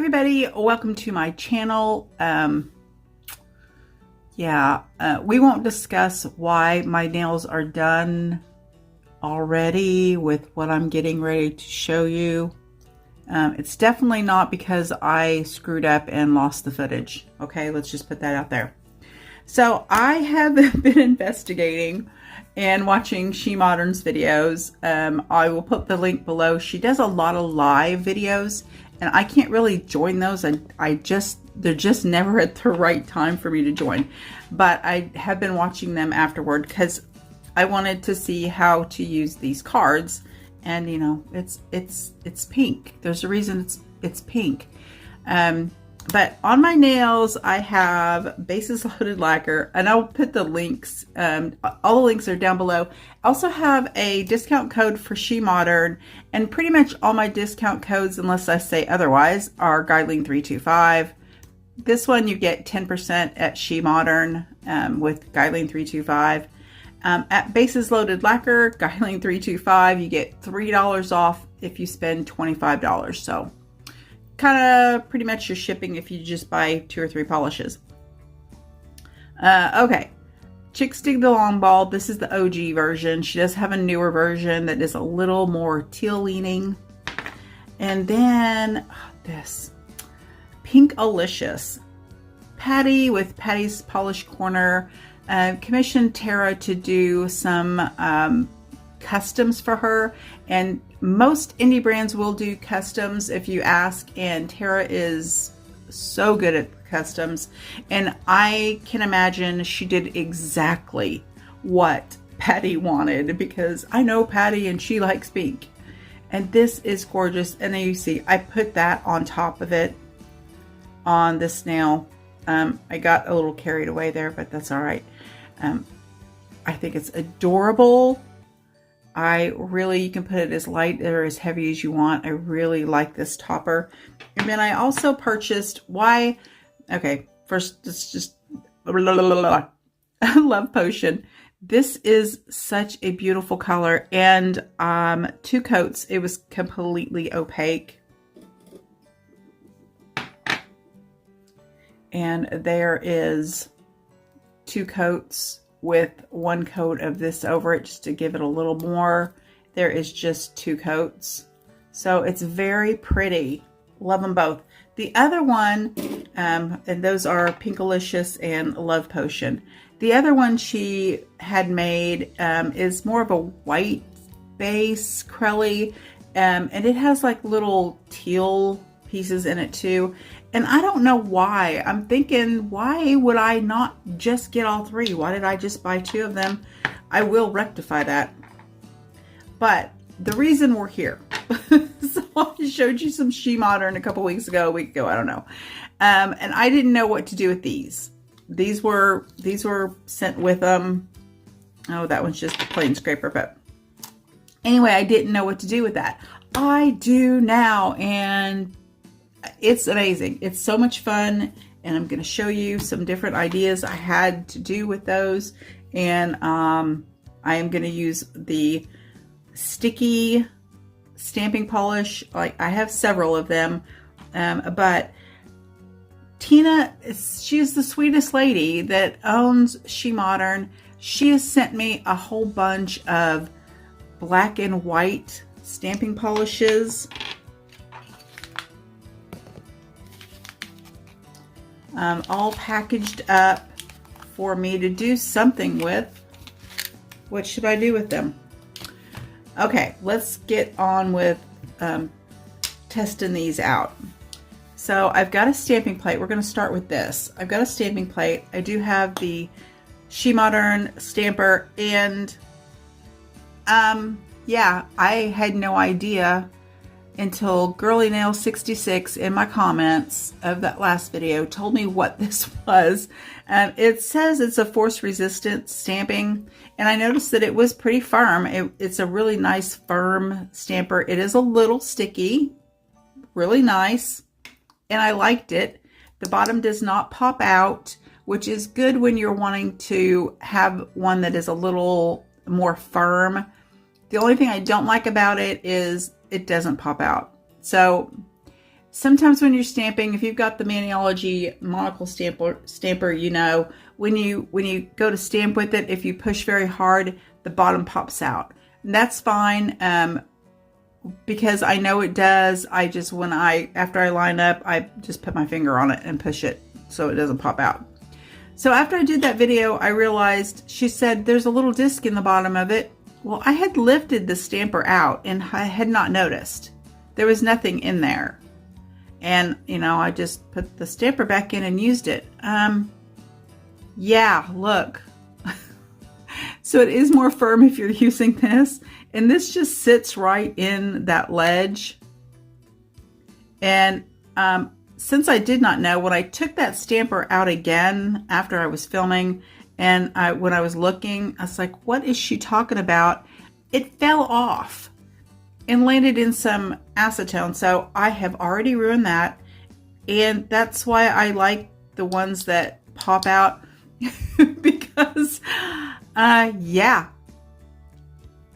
everybody, welcome to my channel. We won't discuss why my nails are done already with what I'm getting ready to show you. It's definitely not because I screwed up and lost the footage. Okay, let's just put that out there. So I have been investigating and watching She Modern's videos. I will put the link below. She does a lot of live videos and I can't really join those. They're just never at the right time for me to join. But I have been watching them afterward because I wanted to see how to use these cards. And you know, it's pink. There's a reason it's pink. But on my nails, I have Bases Loaded Lacquer, and I'll put the links. All the links are down below. I also have a discount code for She Modern, and pretty much all my discount codes, unless I say otherwise, are Guideline325. This one you get 10% at She Modern with Guideline325. At Bases Loaded Lacquer, Guideline325, you get $3 off if you spend $25. So kind of pretty much your shipping if you just buy 2 or 3 polishes. Okay, Chickstick the Long Ball. This is the OG version. She does have a newer version that is a little more teal leaning. And then this Pinkalicious. Patty with Patty's Polish Corner commissioned Tara to do some customs for her, and most indie brands will do customs if you ask, and Tara is so good at customs, and I can imagine she did exactly what Patty wanted, because I know Patty and she likes pink. And this is gorgeous. And then you see I put that on top of it on this nail. I got a little carried away there, but that's all right. I think it's adorable. You can put it as light or as heavy as you want. I really like this topper. And then I also purchased, first it's just Love Potion. This is such a beautiful color, and 2 coats, it was completely opaque. And there is 2 coats with 1 coat of this over it just to give it a little more. There is just 2 coats. So it's very pretty. Love them both. The other one, and those are Pinkalicious and Love Potion. The other one she had made is more of a white base, crelly, and it has like little teal pieces in it too. And I don't know why. I'm thinking, why would I not just get all 3? Why did I just buy 2 of them? I will rectify that. But the reason we're here, so I showed you some She Modern a week ago, I don't know. And I didn't know what to do with these. These were sent with them. Oh, that one's just a plain scraper, but anyway, I didn't know what to do with that. I do now, and it's amazing. It's so much fun, and I'm going to show you some different ideas I had to do with those. And I am going to use the sticky stamping polish. Like, I have several of them, but Tina, she's the sweetest lady that owns She Modern. She has sent me a whole bunch of black and white stamping polishes. All packaged up for me to do something with. What should I do with them? Okay, let's get on with testing these out. So I've got a stamping plate. We're going to start with this. I've got a stamping plate. I do have the She Modern stamper, and yeah, I had no idea until Girly Nail 66 in my comments of that last video told me what this was. It says it's a force resistant stamping, and I noticed that it was pretty firm. It's a really nice firm stamper. It is a little sticky, really nice, and I liked it. The bottom does not pop out, which is good when you're wanting to have one that is a little more firm. The only thing I don't like about it is it doesn't pop out. So sometimes when you're stamping, if you've got the Maniology monocle stamper, you know, when you go to stamp with it, if you push very hard, the bottom pops out. And that's fine, because I know it does. I just, after I line up, I just put my finger on it and push it so it doesn't pop out. So after I did that video, I realized, she said there's a little disc in the bottom of it. Well, I had lifted the stamper out and I had not noticed. There was nothing in there. And, you know, I just put the stamper back in and used it. Yeah, look. So it is more firm if you're using this. And this just sits right in that ledge. And since I did not know, when I took that stamper out again after I was filming, and when I was looking, I was like, what is she talking about? It fell off and landed in some acetone. So I have already ruined that. And that's why I like the ones that pop out because, yeah,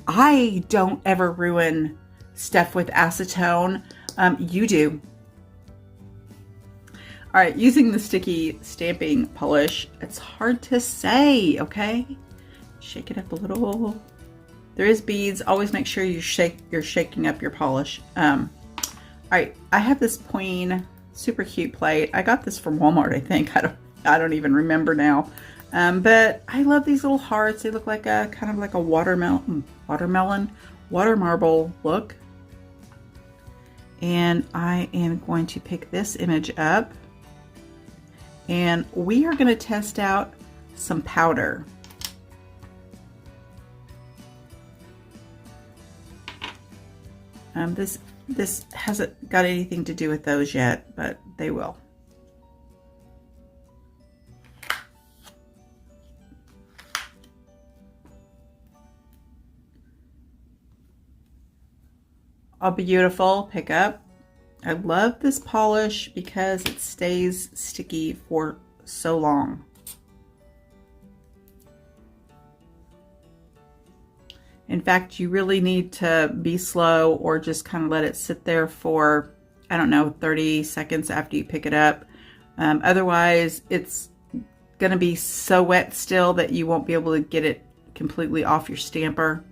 I don't ever ruin stuff with acetone. You do. All right, using the sticky stamping polish, it's hard to say, okay? Shake it up a little. There is beads. Always make sure you're shaking up your polish. All right, I have this Queen super cute plate. I got this from Walmart, I think. I don't even remember now. But I love these little hearts. They look like kind of like a water marble look. And I am going to pick this image up. And we are going to test out some powder. This hasn't got anything to do with those yet, but they will. Oh, beautiful. Pick up. I love this polish because it stays sticky for so long. In fact, you really need to be slow or just kind of let it sit there for, I don't know, 30 seconds after you pick it up. Otherwise, it's going to be so wet still that you won't be able to get it completely off your stamper.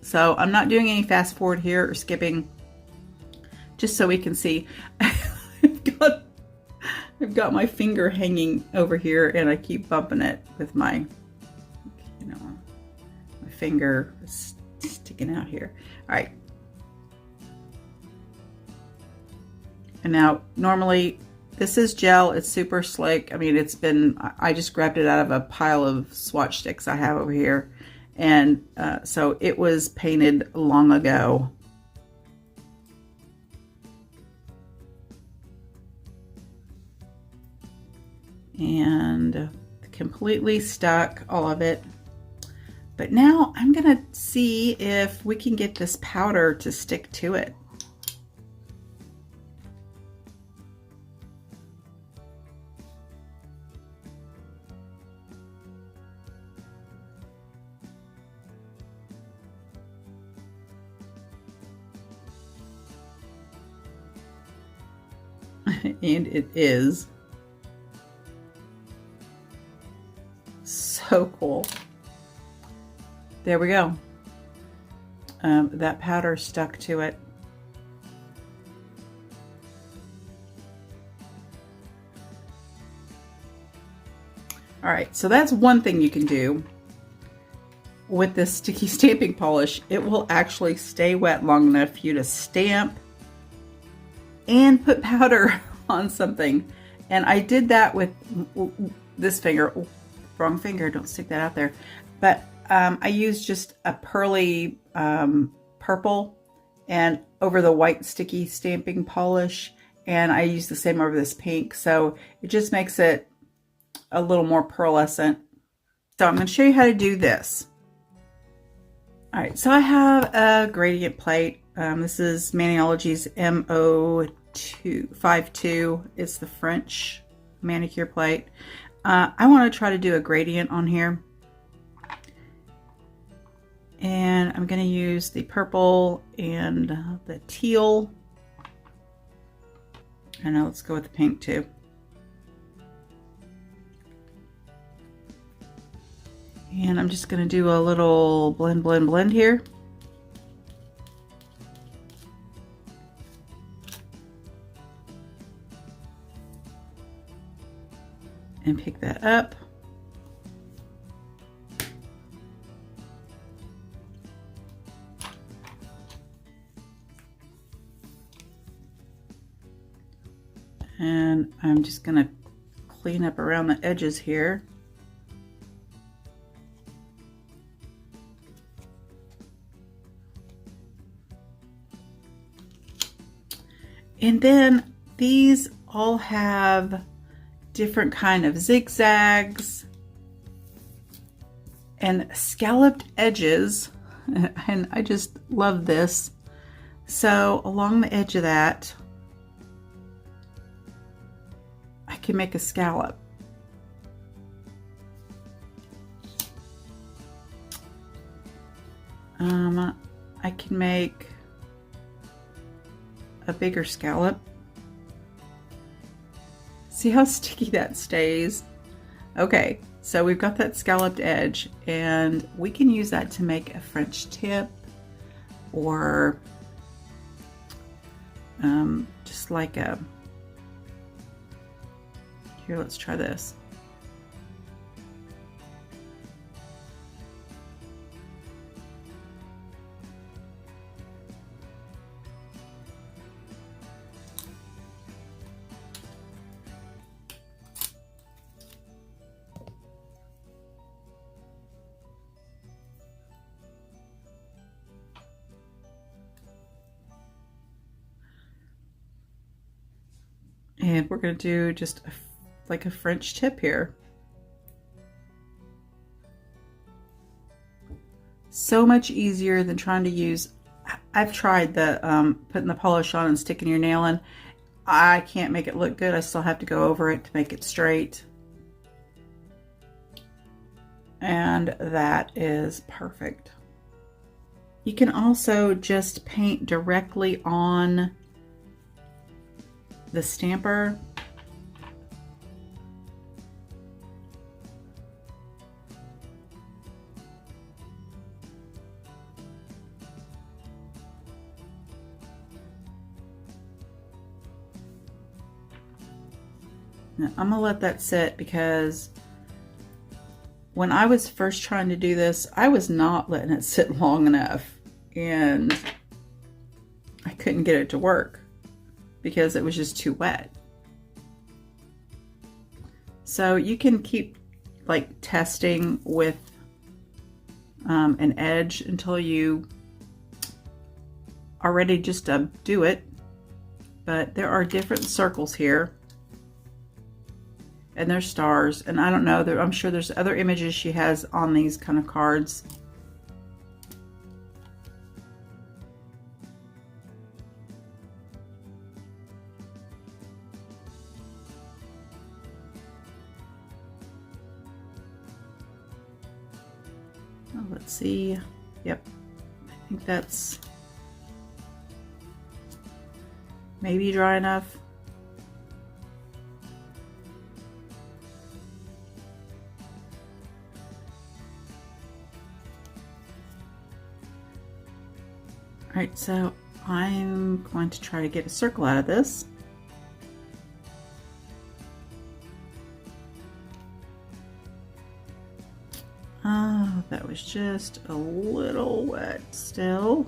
So I'm not doing any fast forward here or skipping, just so we can see. I've got my finger hanging over here and I keep bumping it with my, you know, my finger is sticking out here. All right. And now normally this is gel. It's super slick. I mean, I just grabbed it out of a pile of swatch sticks I have over here. And so it was painted long ago. And completely stuck, all of it. But now I'm gonna see if we can get this powder to stick to it. And it is. So cool. There we go. That powder stuck to it. All right, so that's one thing you can do with this sticky stamping polish. It will actually stay wet long enough for you to stamp and put powder on something. And I did that with this finger. Wrong finger, don't stick that out there. But I used just a pearly purple and over the white sticky stamping polish, and I used the same over this pink, so it just makes it a little more pearlescent. So I'm going to show you how to do this. All right, so I have a gradient plate. This is Maniology's MO252. It's the French manicure plate. I want to try to do a gradient on here. And I'm going to use the purple and the teal. I know, let's go with the pink too. And I'm just going to do a little blend, blend, blend here. And pick that up. And I'm just going to clean up around the edges here. And then these all have different kind of zigzags and scalloped edges, and I just love this. So along the edge of that, I can make a scallop. I can make a bigger scallop. See how sticky that stays? Okay, so we've got that scalloped edge, and we can use that to make a French tip, or just like a, here, let's try this. And we're going to do just like a French tip here. So much easier than trying to use, I've tried the putting the polish on and sticking your nail in. I can't make it look good. I still have to go over it to make it straight. And that is perfect. You can also just paint directly on the stamper. Now, I'm gonna let that sit, because when I was first trying to do this, I was not letting it sit long enough, and I couldn't get it to work because it was just too wet. So you can keep like testing with an edge until you are ready just to do it. But there are different circles here, and there's stars, and I don't know, I'm sure there's other images she has on these kind of cards. Let's see. Yep, I think that's maybe dry enough. All right, so I'm going to try to get a circle out of this. Oh, that was just a little wet still.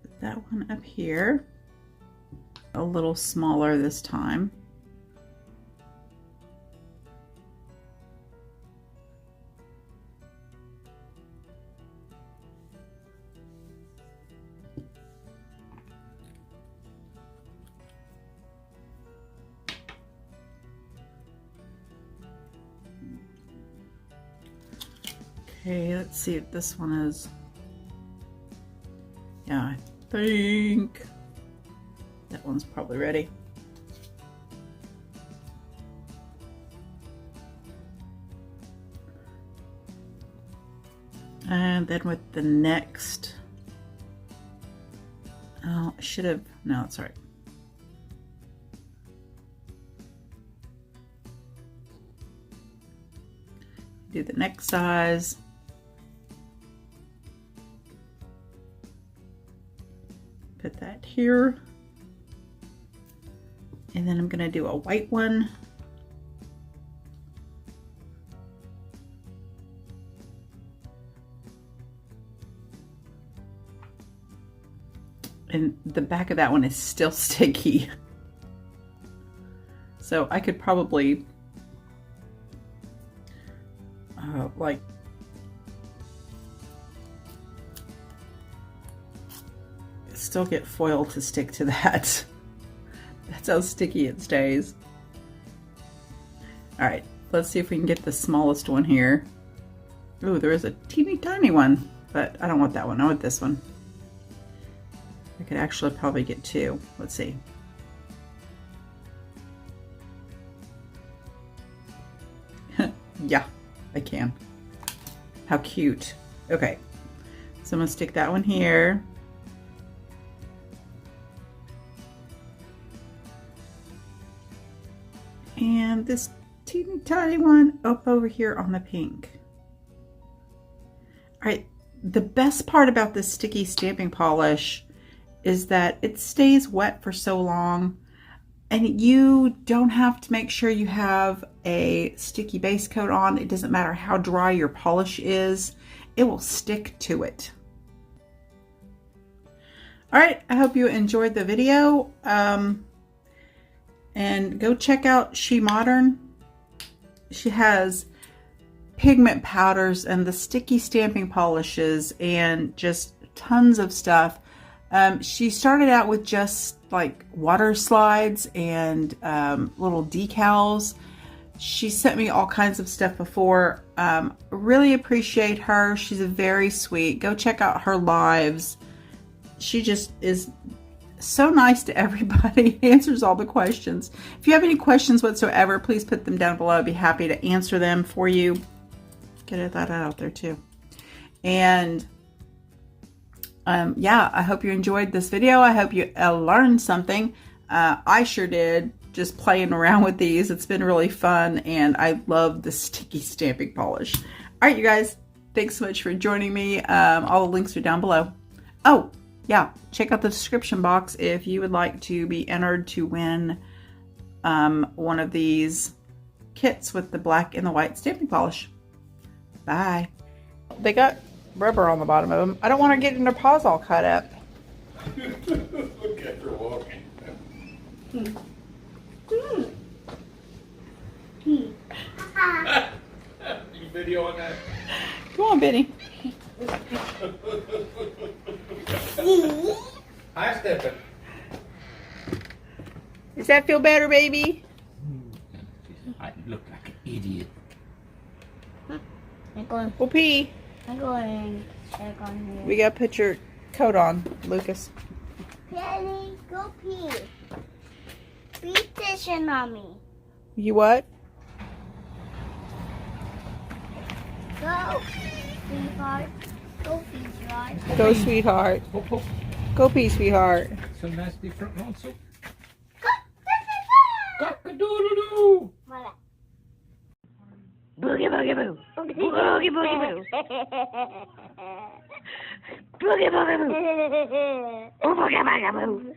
Put that one up here, a little smaller this time. Okay, let's see if this one is, yeah, I think one's probably ready. And then with the next, oh, I should have, no, it's all right. Do the next size. Put that here. And then I'm gonna do a white one. And the back of that one is still sticky. So I could probably like still get foil to stick to that. That's how sticky it stays. All right, let's see if we can get the smallest one here. Ooh, there is a teeny tiny one, but I don't want that one. I want this one. I could actually probably get two. Let's see. Yeah, I can. How cute. Okay, so I'm gonna stick that one here. And this teeny tiny one up over here on the pink. All right, the best part about this sticky stamping polish is that it stays wet for so long, and you don't have to make sure you have a sticky base coat on. It doesn't matter how dry your polish is, it will stick to it. All right, I hope you enjoyed the video. And go check out She Modern. She has pigment powders and the sticky stamping polishes and just tons of stuff. She started out with just like water slides and little decals. She sent me all kinds of stuff before. Really appreciate her. She's very sweet. Go check out her lives. She just is so nice to everybody. Answers all the questions. If you have any questions whatsoever, please put them down below. I'd be happy to answer them for you. Get that out there too. And yeah, I hope you enjoyed this video. I hope you learned something. I sure did, just playing around with these. It's been really fun, and I love the sticky stamping polish. All right, you guys, thanks so much for joining me. All the links are down below. Oh, yeah, check out the description box if you would like to be entered to win one of these kits with the black and the white stamping polish. Bye. They got rubber on the bottom of them. I don't want to get their paws all cut up. Look at her walking. You videoing that? Come on, Benny. Hi, Stephen. Does that feel better, baby? I look like an idiot. We'll pee. I'm going to check on here. We gotta put your coat on, Lucas. Penny, go pee. Be fishing on me. You what? Go, sweetheart. Go, sweetheart. Go, sweetheart. Hop, hop. Go pee, sweetheart. Some nice different ones. So. Go, Cock-a-doodle-doo. Voila. Boogie boogie boo. Boogie boogie boo. Boogie boogie boo. Boogie boogie boo.